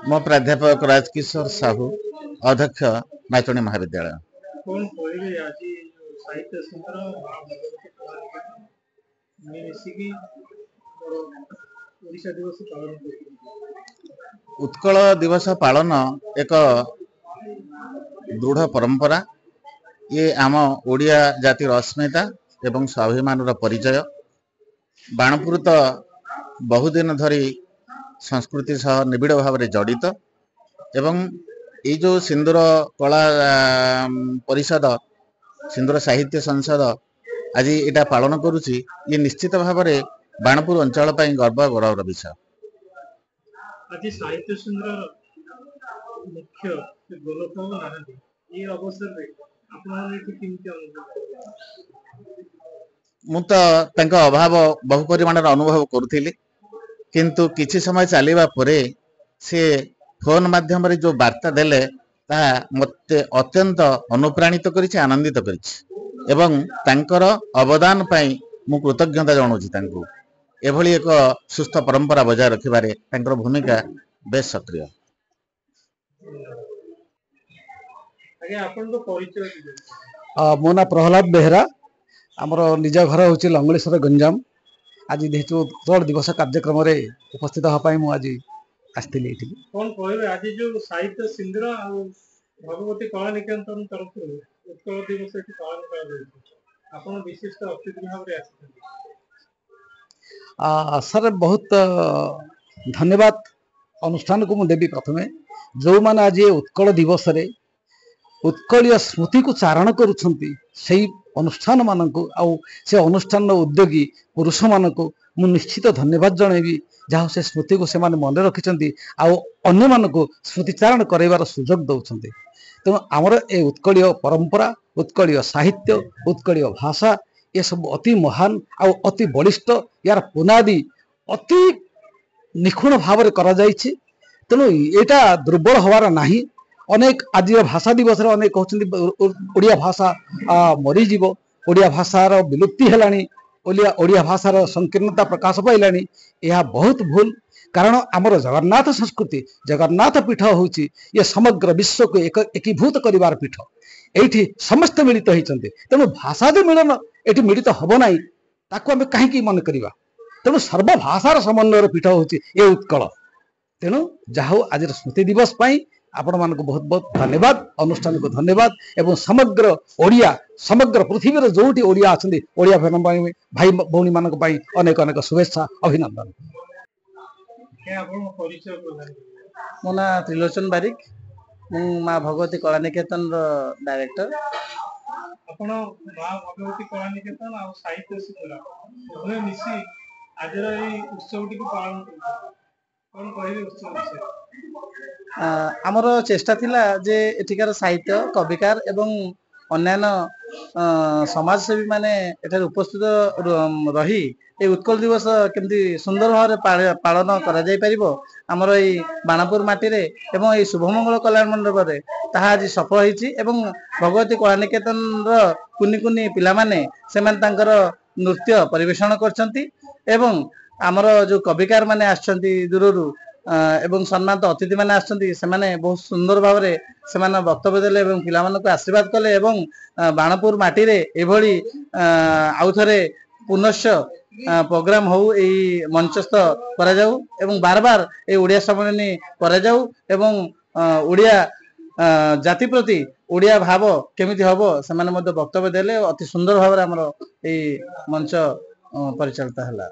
मो प्राध्यापक राजकिशोर साहू, अध्यक्ष नाचणी महाविद्यालय। कौन कहबे आज साहित्य संग्रह ओडिशा दिवस पालन उत्कल दिवस पालन एक दृढ़ परंपरा। ये आम ओडिया जातिर अस्मिता एवं स्वाभिमान परिचय। बाणपुर तो बहुदिन धरी संस्कृति सह निबिड़ भाव में जड़ित एवं ये जो सिंदूर कला परिषद सिंदूर साहित्य संसद आज यहाँ पालन करुच्ची, ये निश्चित भाव में बाणपुर अंचल गर्व गौरवर विषय। आज साहित्य संग्रह मुख्य गोलक ये अवसर मुझे अभाव बहु परिमाण अनुभव करुली, किंतु किछि समय चलिबा परे से फोन माध्यम रे जो वार्ता देले ता मते अत्यंत अनुप्राणित करिछि, आनंदित करिछि एवं तांकर अवदान पई मु कृतज्ञता जणाउछि। तांको एभली एक सुस्थ परंपरा बजाय रखिबारे तांकर भूमिका बेस सक्रिय। मो ना प्रहलाद बेहरा, आमर निज घर हूँ लंगलेश्वर गंजाम। आज जेहेतु उत्कल दिवस कार्यक्रम उपस्थित होगापाई मुझे आसती। कौन कहबे आज जो साहित्य सिंदूर भगवती कला निकेतन तरफ उत्कल दिवस पालन कर विशिष्ट अतिथि भाव सर बहुत धन्यवाद अनुष्ठान को मुझे प्रथमे जो मैंने आज उत्कल दिवस रे उत्कलीय स्मृति को चारण करुछंती सही अनुष्ठान मानक से अनुष्ठान उद्योगी पुरुष मानक मु निश्चित धन्यवाद जनइबी जहाँ से स्मृति को से मन रखिंट अन्य मानक स्मृतिचारण करार सुजोग दौरान। तेणु आमर ए उत्कलीय परंपरा, उत्कलीय साहित्य, उत्कलीय भाषा ये सब अति महान अति बलिष्ठ, यार पुनादी अति निखुण भाव में तेणु यहाँ दुर्बल हवार नहीं। अनेक आज भाषा दिवस अनेक कहते ओडिया भाषा मरीज, ओडिया भाषार विलुप्ति है, ओडिया भाषार संकीर्णता प्रकाश पाइलानी। यह बहुत भूल, कारण आमर जगन्नाथ संस्कृति जगन्नाथ पीठ होची ये समग्र विश्व को एकीभूत करिवार पीठ। एठी समस्त मिलित होइचंते, तेणु भाषा जो मिलन एठी मिलित हबो नाही ताको आमे काहेकि मन करिवा। तेणु सर्व भाषार समन्वयर पीठ होची ये उत्कल। तेणु जाहो आज स्मृति दिवस पाई आपण मान को बहुत बहुत धन्यवाद, अनुष्ठान को धन्यवाद एवं समग्र ओडिया समग्र पृथ्वी जोटी ओडिया अच्छा ओडिया भाई भौणी मान अनेक अनेक शुभेच्छा अभिनंदन। मो ना त्रिलोचन बारिक, माँ भगवती कला निकेतन डायरेक्टर। भगवती कला निकेतन और साहित्य सिंदूर मिसी आज उत्सव टी पालन आमर चेष्टा थिला जे एठिकार साहित्य कविकार एवं अन्यान्य समाजसेवी माने एठार उपस्थित रही ए उत्कल दिवस केमती सुंदर भाव पालन करा जाय परिबो आमर ए बाणापुर माटी रे एवं ए शुभमंगल कल्याण मंडप रे ताहा आज सफल होईची एवं भगवती कला निकेतन रो कुनी कुनी पिला माने सेमान तांकर नृत्य परिवेषण करछंती एवं आमर जो कविकार माने आछंती दूररू एवं सम्मानित अतिथि माने आछंती सेमाने बहुत सुंदर भाव रे सेमाने वक्तव्य देले एवं पिला मानको आशीर्वाद कले एवं बाणपुर माटी रे एभली आउ थरे पुनश्च प्रोग्राम हो ए मंचस्थ करा जाऊ एवं बार बार ए ओडिया सम्मेलन करा जाऊ एवं ओडिया जाति प्रति ओडिया भाव केमिति हबो सेमाने मध्ये वक्तव्य देले अति सुंदर भाव रे हमर ए मंच परिचालित हला।